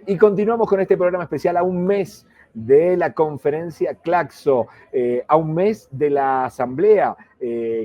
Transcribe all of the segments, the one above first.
Y continuamos con este programa especial a un mes de la conferencia Claxo, a un mes de la asamblea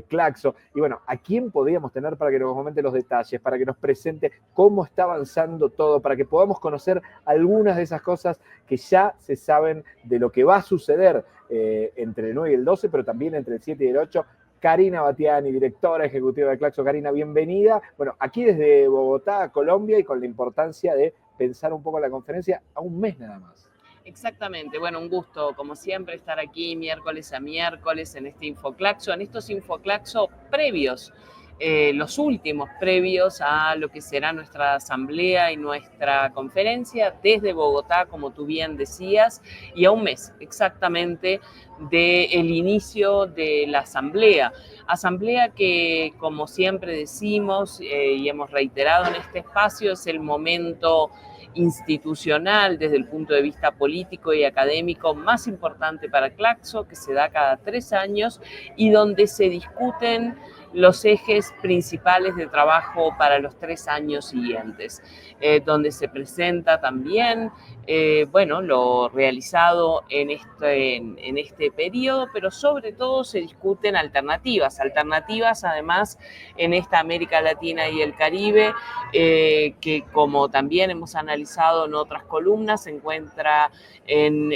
Claxo. Y bueno, ¿a quién podríamos tener para que nos comente los detalles, para que nos presente cómo está avanzando todo, para que podamos conocer algunas de esas cosas que ya se saben de lo que va a suceder entre el 9 y el 12, pero también entre el 7 y el 8? Karina Batiani, directora ejecutiva de Claxo. Karina, bienvenida. Bueno, aquí desde Bogotá, Colombia, y con la importancia de pensar un poco la conferencia a un mes nada más. Exactamente, bueno, un gusto, como siempre, estar aquí miércoles a miércoles en este InfoClaxo, en estos InfoClaxo previos, los últimos previos a lo que será nuestra asamblea y nuestra conferencia desde Bogotá, como tú bien decías, y a un mes exactamente del inicio de la asamblea. Asamblea que, como siempre decimos y hemos reiterado en este espacio, es el momento institucional desde el punto de vista político y académico más importante para Claxo, que se da cada 3 años y donde se discuten los ejes principales de trabajo para los 3 años siguientes, donde se presenta también bueno, lo realizado en este periodo, pero sobre todo se discuten alternativas además en esta América Latina y el Caribe, que como también hemos analizado en otras columnas, se encuentra en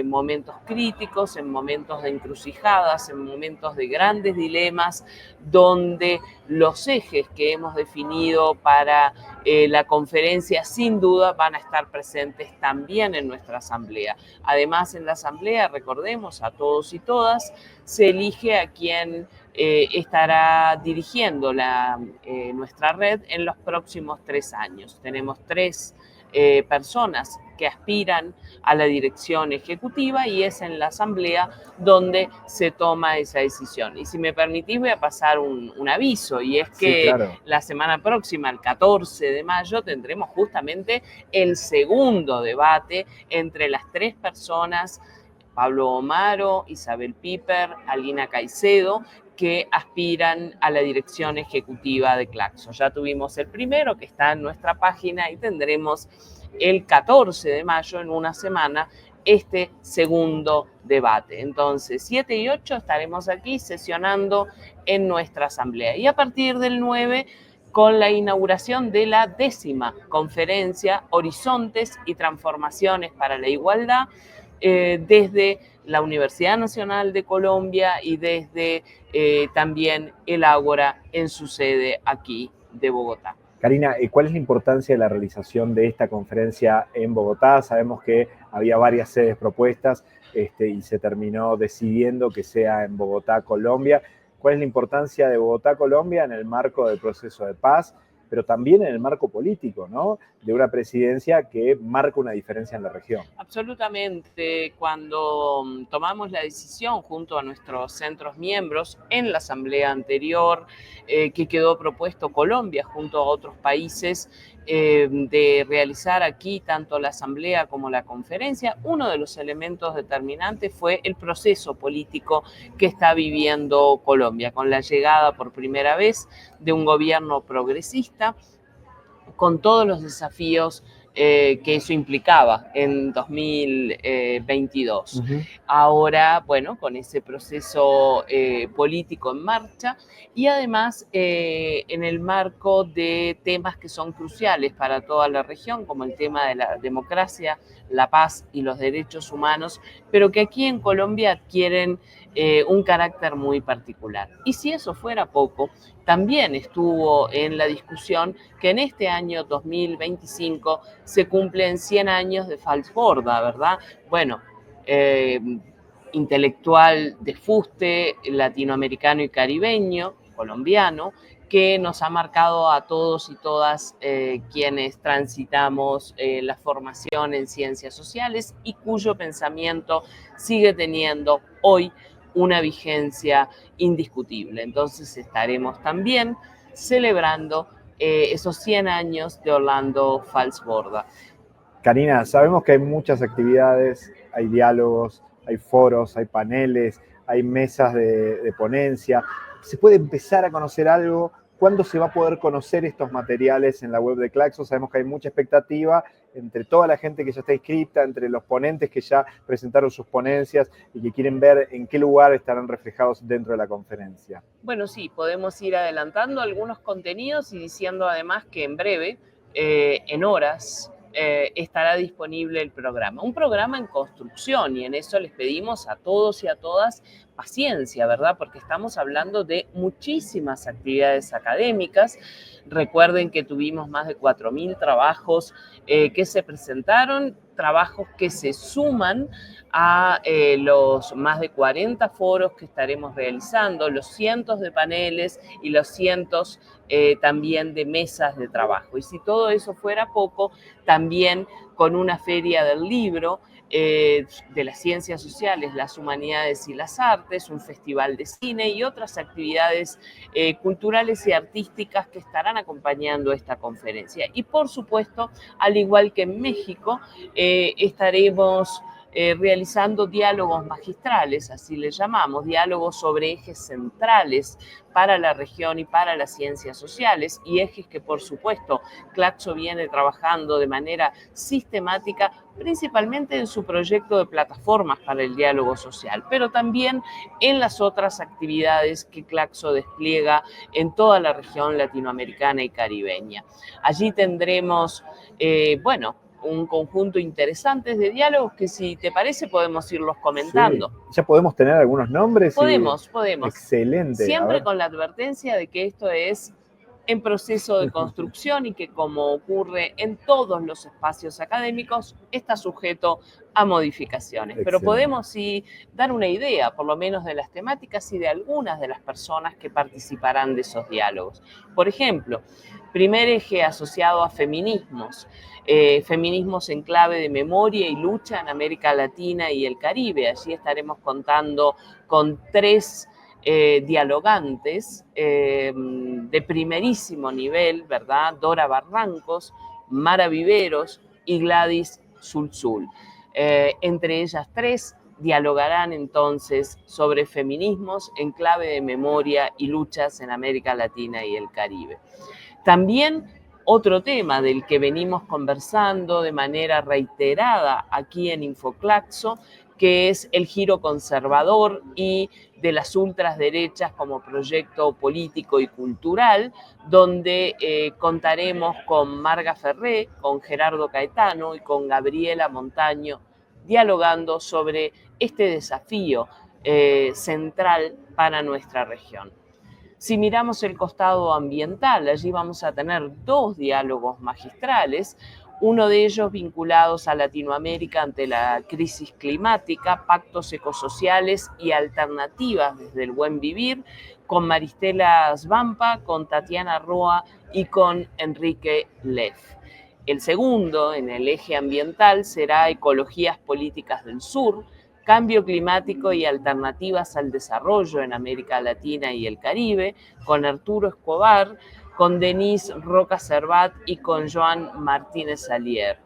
momentos críticos, en momentos de encrucijadas, en momentos de grandes dilemas, donde los ejes que hemos definido para la conferencia sin duda van a estar presentes también en nuestra asamblea. Además, en la asamblea, recordemos a todos y todas, se elige a quien estará dirigiendo nuestra red en los próximos 3 años. Tenemos 3 personas que aspiran a la dirección ejecutiva y es en la asamblea donde se toma esa decisión. Y si me permitís voy a pasar un aviso, y es que Sí, claro. La semana próxima, el 14 de mayo, tendremos justamente el segundo debate entre las 3 personas, Pablo Omaro, Isabel Piper, Alina Caicedo, que aspiran a la dirección ejecutiva de Claxo. Ya tuvimos el primero, que está en nuestra página, y tendremos el 14 de mayo, en una semana, este segundo debate. Entonces, 7 y 8 estaremos aquí sesionando en nuestra asamblea. Y a partir del 9, con la inauguración de la 10ª conferencia Horizontes y Transformaciones para la Igualdad, desde la Universidad Nacional de Colombia y desde también el Ágora en su sede aquí de Bogotá. Karina, ¿cuál es la importancia de la realización de esta conferencia en Bogotá? Sabemos que había varias sedes propuestas y se terminó decidiendo que sea en Bogotá, Colombia. ¿Cuál es la importancia de Bogotá, Colombia en el marco del proceso de paz, pero también en el marco político, ¿no? De una presidencia que marca una diferencia en la región? Absolutamente. Cuando tomamos la decisión junto a nuestros centros miembros en la asamblea anterior, que quedó propuesto Colombia junto a otros países, de realizar aquí tanto la asamblea como la conferencia, uno de los elementos determinantes fue el proceso político que está viviendo Colombia, con la llegada por primera vez de un gobierno progresista, con todos los desafíos que eso implicaba en 2022. Uh-huh. Ahora, bueno, con ese proceso político en marcha y además en el marco de temas que son cruciales para toda la región, como el tema de la democracia, la paz y los derechos humanos, pero que aquí en Colombia adquieren un carácter muy particular. Y si eso fuera poco, también estuvo en la discusión que en este año 2025 se cumplen 100 años de Falsborda, ¿verdad? Bueno, intelectual de fuste, latinoamericano y caribeño, colombiano, que nos ha marcado a todos y todas quienes transitamos la formación en ciencias sociales y cuyo pensamiento sigue teniendo hoy una vigencia indiscutible. Entonces estaremos también celebrando esos 100 años de Orlando Falsborda. Karina, sabemos que hay muchas actividades, hay diálogos, hay foros, hay paneles, hay mesas de ponencia. ¿Se puede empezar a conocer algo? ¿Cuándo se va a poder conocer estos materiales en la web de Claxo? Sabemos que hay mucha expectativa entre toda la gente que ya está inscripta, entre los ponentes que ya presentaron sus ponencias y que quieren ver en qué lugar estarán reflejados dentro de la conferencia? Bueno, sí, podemos ir adelantando algunos contenidos y diciendo además que en breve, en horas, estará disponible el programa. Un programa en construcción, y en eso les pedimos a todos y a todas paciencia, ¿verdad? Porque estamos hablando de muchísimas actividades académicas. Recuerden que tuvimos más de 4.000 trabajos que se presentaron, trabajos que se suman a los más de 40 foros que estaremos realizando, los cientos de paneles y los cientos también de mesas de trabajo. Y si todo eso fuera poco, también con una feria del libro, de las ciencias sociales, las humanidades y las artes, un festival de cine y otras actividades culturales y artísticas que estarán acompañando esta conferencia. Y por supuesto, al igual que en México, estaremos realizando diálogos magistrales, así les llamamos, diálogos sobre ejes centrales para la región y para las ciencias sociales, y ejes que por supuesto Claxo viene trabajando de manera sistemática, principalmente en su proyecto de plataformas para el diálogo social, pero también en las otras actividades que Claxo despliega en toda la región latinoamericana y caribeña. Allí tendremos, un conjunto interesante de diálogos que, si te parece, podemos irlos comentando. Sí. ¿Ya podemos tener algunos nombres? Podemos. Excelente. Siempre con la advertencia de que esto es en proceso de construcción y que, como ocurre en todos los espacios académicos, está sujeto a modificaciones. Excelente. Pero podemos sí dar una idea, por lo menos, de las temáticas y de algunas de las personas que participarán de esos diálogos. Por ejemplo, primer eje asociado a feminismos. Feminismos en clave de memoria y lucha en América Latina y el Caribe. Allí estaremos contando con 3 dialogantes de primerísimo nivel, ¿verdad? Dora Barrancos, Mara Viveros y Gladys Sulzul. Entre ellas 3 dialogarán entonces sobre feminismos en clave de memoria y luchas en América Latina y el Caribe. También otro tema del que venimos conversando de manera reiterada aquí en InfoClaxo, que es el giro conservador y de las ultraderechas como proyecto político y cultural, donde contaremos con Marga Ferré, con Gerardo Caetano y con Gabriela Montaño, dialogando sobre este desafío central para nuestra región. Si miramos el costado ambiental, allí vamos a tener 2 diálogos magistrales, uno de ellos vinculados a Latinoamérica ante la crisis climática, pactos ecosociales y alternativas desde el buen vivir, con Maristela Svampa, con Tatiana Roa y con Enrique Leff. El segundo, en el eje ambiental, será Ecologías Políticas del Sur, Cambio Climático y Alternativas al Desarrollo en América Latina y el Caribe, con Arturo Escobar, con Denise Roca Cervat y con Joan Martínez Salier.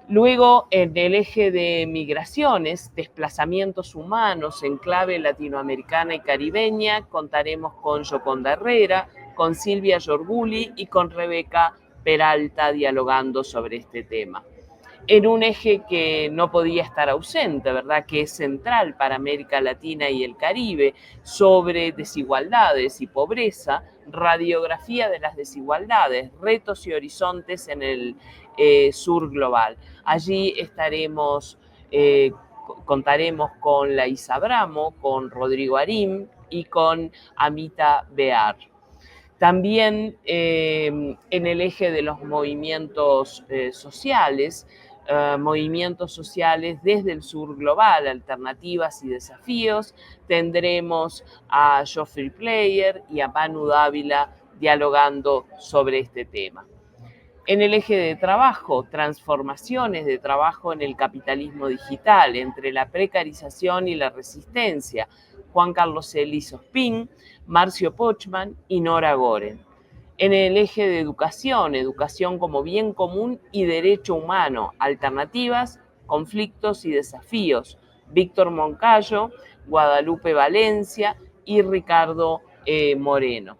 Luego, en el eje de migraciones, desplazamientos humanos en clave latinoamericana y caribeña, contaremos con Yoconda Herrera, con Silvia Giorguli y con Rebeca Peralta dialogando sobre este tema. En un eje que no podía estar ausente, ¿verdad?, que es central para América Latina y el Caribe, sobre desigualdades y pobreza, radiografía de las desigualdades, retos y horizontes en el sur global. Allí contaremos con Laísa Abramo, con Rodrigo Arim y con Amita Bear. También en el eje de los movimientos sociales, desde el sur global, alternativas y desafíos, tendremos a Geoffrey Player y a Manu Dávila dialogando sobre este tema. En el eje de trabajo, transformaciones de trabajo en el capitalismo digital, entre la precarización y la resistencia, Juan Carlos Elis Ospín, Marcio Pochman y Nora Goren. En el eje de educación, educación como bien común y derecho humano, alternativas, conflictos y desafíos, Víctor Moncayo, Guadalupe Valencia y Ricardo Moreno.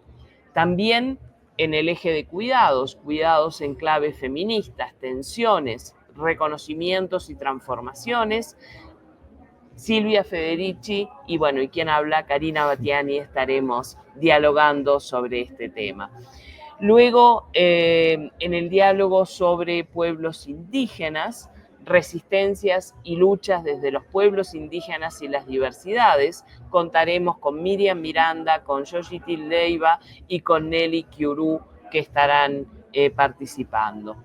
También En el eje de cuidados, cuidados en clave feministas, tensiones, reconocimientos y transformaciones, Silvia Federici y bueno, y quien habla, Karina Battiani, estaremos dialogando sobre este tema. Luego, en el diálogo sobre pueblos indígenas, resistencias y luchas desde los pueblos indígenas y las diversidades, contaremos con Miriam Miranda, con Yoshiti Leiva y con Nelly Kiuru, que estarán participando.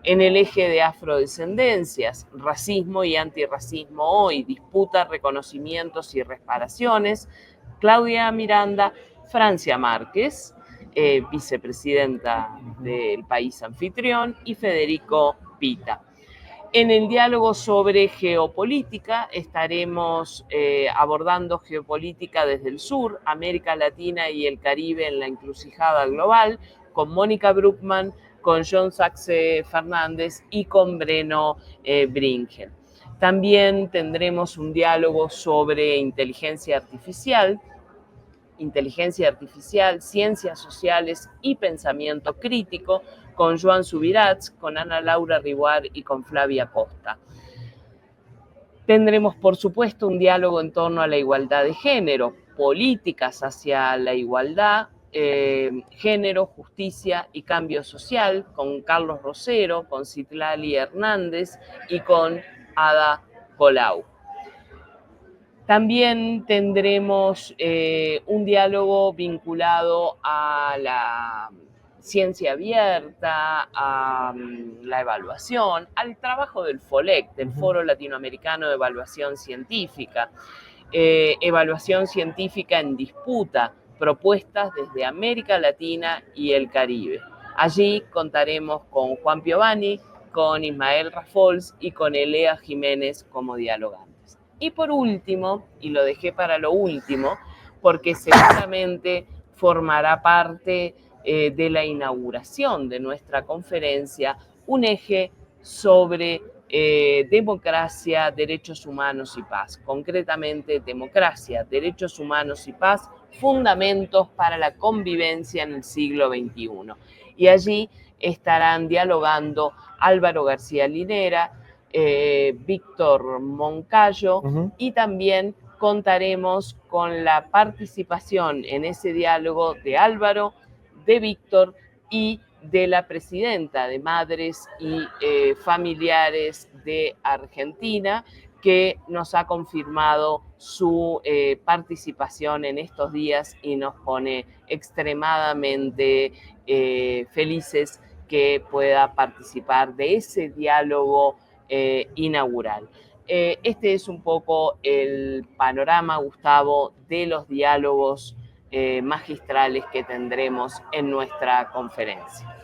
En el eje de afrodescendencias, racismo y antirracismo hoy, disputa, reconocimientos y reparaciones, Claudia Miranda, Francia Márquez, vicepresidenta del país anfitrión, y Federico Pita. En el diálogo sobre geopolítica estaremos abordando geopolítica desde el sur, América Latina y el Caribe en la encrucijada global, con Mónica Bruckmann, con John Saxe Fernández y con Breno Bringel. También tendremos un diálogo sobre inteligencia artificial, ciencias sociales y pensamiento crítico, con Joan Subirats, con Ana Laura Riguar y con Flavia Costa. Tendremos, por supuesto, un diálogo en torno a la igualdad de género, políticas hacia la igualdad, género, justicia y cambio social, con Carlos Rosero, con Citlali Hernández y con Ada Colau. También tendremos un diálogo vinculado a la ciencia abierta, a la evaluación, al trabajo del FOLEC, del Foro Latinoamericano de Evaluación Científica, evaluación científica en disputa, propuestas desde América Latina y el Caribe. Allí contaremos con Juan Piovani, con Ismael Rafols y con Elea Jiménez como dialogantes. Y por último, y lo dejé para lo último, porque seguramente formará parte de la inauguración de nuestra conferencia, un eje sobre democracia, derechos humanos y paz. Concretamente, democracia, derechos humanos y paz, fundamentos para la convivencia en el siglo XXI. Y allí estarán dialogando Álvaro García Linera, Víctor Moncayo, y también contaremos con la participación en ese diálogo de Álvaro, de Víctor y de la presidenta de Madres y Familiares de Argentina, que nos ha confirmado su participación en estos días y nos pone extremadamente felices que pueda participar de ese diálogo inaugural. Este es un poco el panorama, Gustavo, de los diálogos magistrales que tendremos en nuestra conferencia.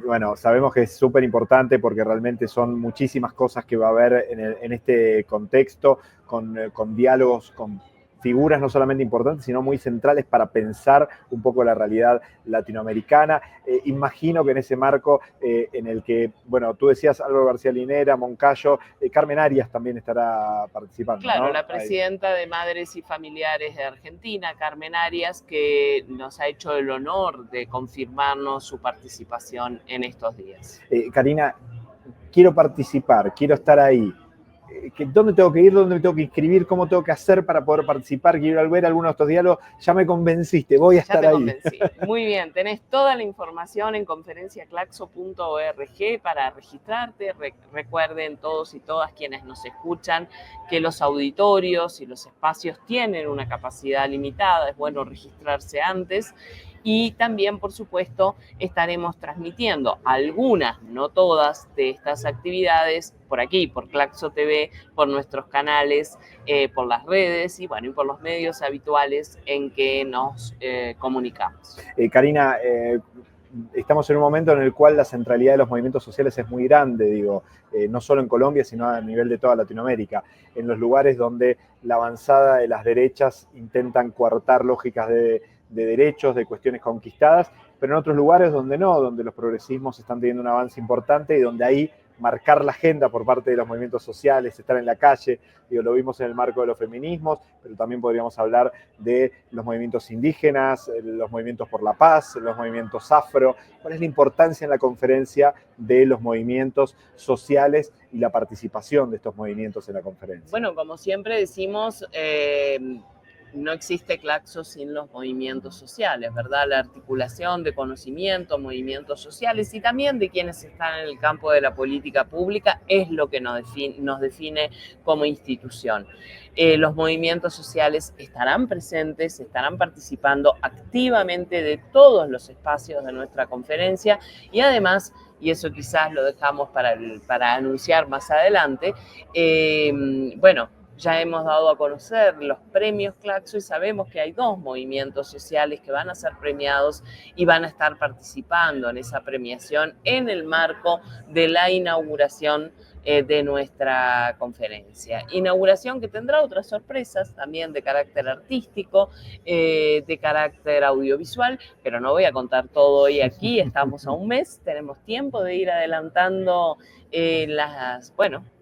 Bueno, sabemos que es súper importante porque realmente son muchísimas cosas que va a haber en este contexto, con diálogos, con figuras no solamente importantes, sino muy centrales para pensar un poco la realidad latinoamericana. Imagino que en ese marco en el que, bueno, tú decías Álvaro García Linera, Moncayo, Carmen Arias también estará participando. Claro, ¿no? La Ahí. presidenta de Madres y Familiares de Argentina, Carmen Arias, que nos ha hecho el honor de confirmarnos su participación en estos días. Karina, quiero participar, quiero estar ahí. ¿Dónde tengo que ir? ¿Dónde me tengo que inscribir? ¿Cómo tengo que hacer para poder participar? Quiero ver algunos de estos diálogos. Ya me convenciste, voy a estar ahí. Convencí. Muy bien, tenés toda la información en conferenciaclaxo.org para registrarte. Recuerden todos y todas quienes nos escuchan que los auditorios y los espacios tienen una capacidad limitada. Es bueno registrarse antes. Y también, por supuesto, estaremos transmitiendo algunas, no todas, de estas actividades por aquí, por Claxo TV, por nuestros canales, por las redes y, bueno, y por los medios habituales en que nos comunicamos. Karina, estamos en un momento en el cual la centralidad de los movimientos sociales es muy grande, digo, no solo en Colombia, sino a nivel de toda Latinoamérica, en los lugares donde la avanzada de las derechas intentan coartar lógicas de derechos, de cuestiones conquistadas, pero en otros lugares donde no, donde los progresismos están teniendo un avance importante y donde ahí marcar la agenda por parte de los movimientos sociales, estar en la calle. Digo, lo vimos en el marco de los feminismos, pero también podríamos hablar de los movimientos indígenas, los movimientos por la paz, los movimientos afro. ¿Cuál es la importancia en la conferencia de los movimientos sociales y la participación de estos movimientos en la conferencia? Bueno, como siempre decimos, no existe Claxo sin los movimientos sociales, ¿verdad? La articulación de conocimiento, movimientos sociales y también de quienes están en el campo de la política pública es lo que nos define como institución. Los movimientos sociales estarán presentes, estarán participando activamente de todos los espacios de nuestra conferencia y además, y eso quizás lo dejamos para anunciar más adelante, bueno, ya hemos dado a conocer los premios Claxo y sabemos que hay 2 movimientos sociales que van a ser premiados y van a estar participando en esa premiación en el marco de la inauguración de nuestra conferencia. Inauguración que tendrá otras sorpresas también de carácter artístico, de carácter audiovisual, pero no voy a contar todo hoy aquí, estamos a un mes, tenemos tiempo de ir adelantando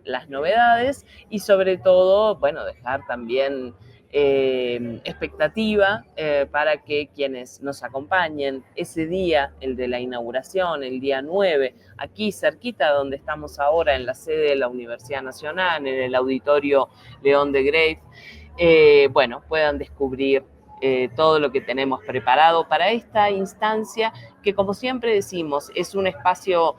las novedades y sobre todo, bueno, dejar también expectativa para que quienes nos acompañen ese día, el de la inauguración, el día 9, aquí cerquita donde estamos ahora en la sede de la Universidad Nacional, en el auditorio León de Greiff, bueno, puedan descubrir todo lo que tenemos preparado para esta instancia que, como siempre decimos, es un espacio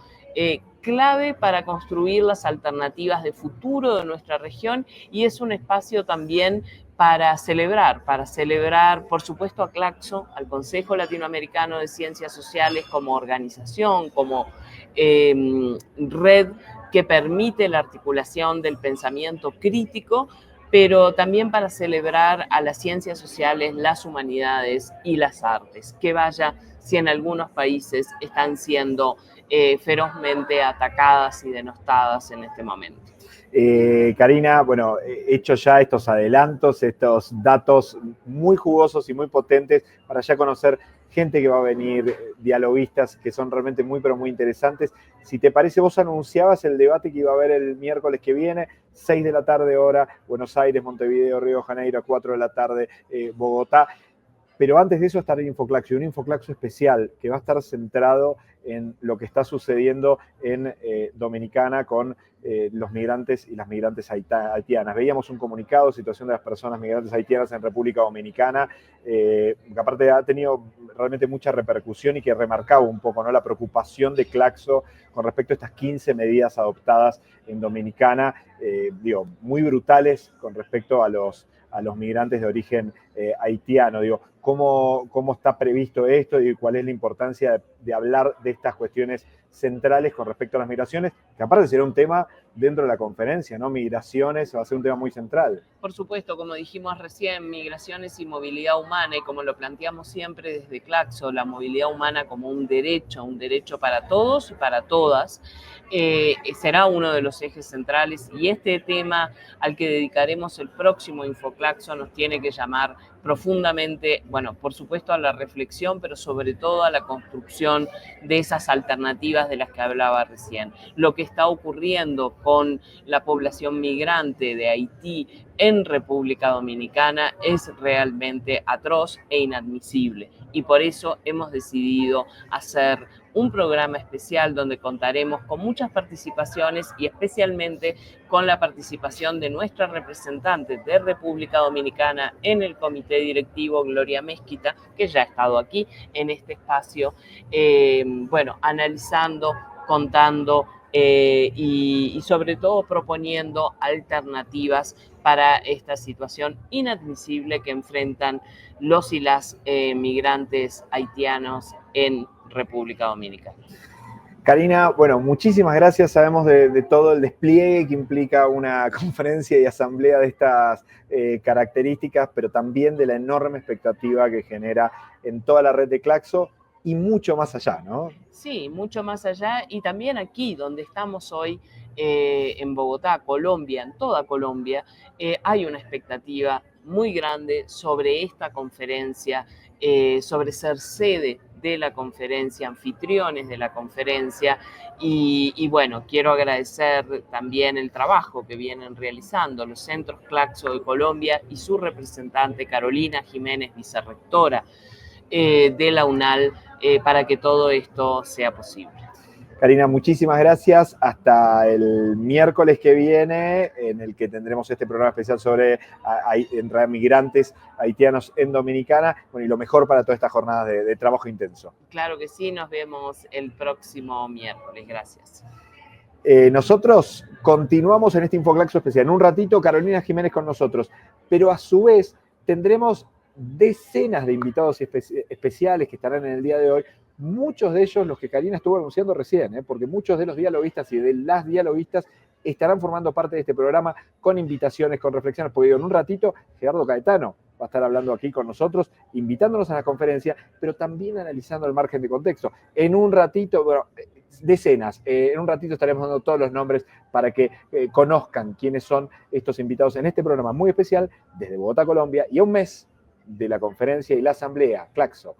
clave para construir las alternativas de futuro de nuestra región y es un espacio también para celebrar, por supuesto, a Claxo, al Consejo Latinoamericano de Ciencias Sociales como organización, como red que permite la articulación del pensamiento crítico, pero también para celebrar a las ciencias sociales, las humanidades y las artes. Que vaya si en algunos países están siendo ferozmente atacadas y denostadas en este momento. Karina, bueno, hecho ya estos adelantos, estos datos muy jugosos y muy potentes para ya conocer gente que va a venir, dialoguistas que son realmente muy, pero muy interesantes. Si te parece, vos anunciabas el debate que iba a haber el miércoles que viene, 6 de la tarde hora, Buenos Aires, Montevideo, Río de Janeiro, 4 de la tarde, Bogotá. Pero antes de eso está el Infoclaxo, y un Infoclaxo especial que va a estar centrado en lo que está sucediendo en Dominicana con los migrantes y las migrantes haitianas. Veíamos un comunicado, situación de las personas migrantes haitianas en República Dominicana, que aparte ha tenido realmente mucha repercusión y que remarcaba un poco, ¿no?, la preocupación de Claxo con respecto a estas 15 medidas adoptadas en Dominicana, muy brutales con respecto a los migrantes de origen haitiano. ¿Cómo está previsto esto y cuál es la importancia de hablar de estas cuestiones centrales con respecto a las migraciones? Que aparte será un tema dentro de la conferencia, ¿no? Migraciones va a ser un tema muy central. Por supuesto, como dijimos recién, migraciones y movilidad humana, y como lo planteamos siempre desde Claxo, la movilidad humana como un derecho para todos y para todas, será uno de los ejes centrales, y este tema al que dedicaremos el próximo Infoclaxo nos tiene que llamar profundamente, bueno, por supuesto a la reflexión, pero sobre todo a la construcción de esas alternativas de las que hablaba recién. Lo que está ocurriendo con la población migrante de Haití en República Dominicana es realmente atroz e inadmisible, y por eso hemos decidido hacer un programa especial donde contaremos con muchas participaciones y especialmente con la participación de nuestra representante de República Dominicana en el comité directivo, Gloria Mezquita, que ya ha estado aquí en este espacio, analizando, contando y sobre todo proponiendo alternativas para esta situación inadmisible que enfrentan los y las migrantes haitianos en República Dominicana. Karina, bueno, muchísimas gracias. Sabemos de todo el despliegue que implica una conferencia y asamblea de estas características, pero también de la enorme expectativa que genera en toda la red de Claxo y mucho más allá, ¿no? Sí, mucho más allá, y también aquí donde estamos hoy, en Bogotá, Colombia, en toda Colombia, hay una expectativa muy grande sobre esta conferencia, sobre ser sede de la conferencia, anfitriones de la conferencia, y bueno, quiero agradecer también el trabajo que vienen realizando los centros Claxo de Colombia y su representante Carolina Jiménez, vicerrectora de la UNAL, para que todo esto sea posible. Karina, muchísimas gracias. Hasta el miércoles que viene, en el que tendremos este programa especial sobre migrantes haitianos en Dominicana. Bueno, y lo mejor para todas estas jornadas de trabajo intenso. Claro que sí, nos vemos el próximo miércoles. Gracias. Nosotros continuamos en este Infoclaxo especial. En un ratito, Carolina Jiménez con nosotros, pero a su vez tendremos decenas de invitados especiales que estarán en el día de hoy. Muchos de ellos los que Karina estuvo anunciando recién, porque muchos de los dialoguistas y de las dialoguistas estarán formando parte de este programa con invitaciones, con reflexiones, porque en un ratito Gerardo Caetano va a estar hablando aquí con nosotros, invitándonos a la conferencia, pero también analizando el margen de contexto. En un ratito, bueno, decenas, en un ratito estaremos dando todos los nombres para que conozcan quiénes son estos invitados en este programa muy especial desde Bogotá, Colombia, y a un mes de la conferencia y la asamblea Claxo,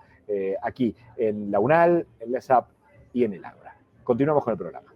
aquí en la UNAL, en la ESAP y en el Ágora. Continuamos con el programa.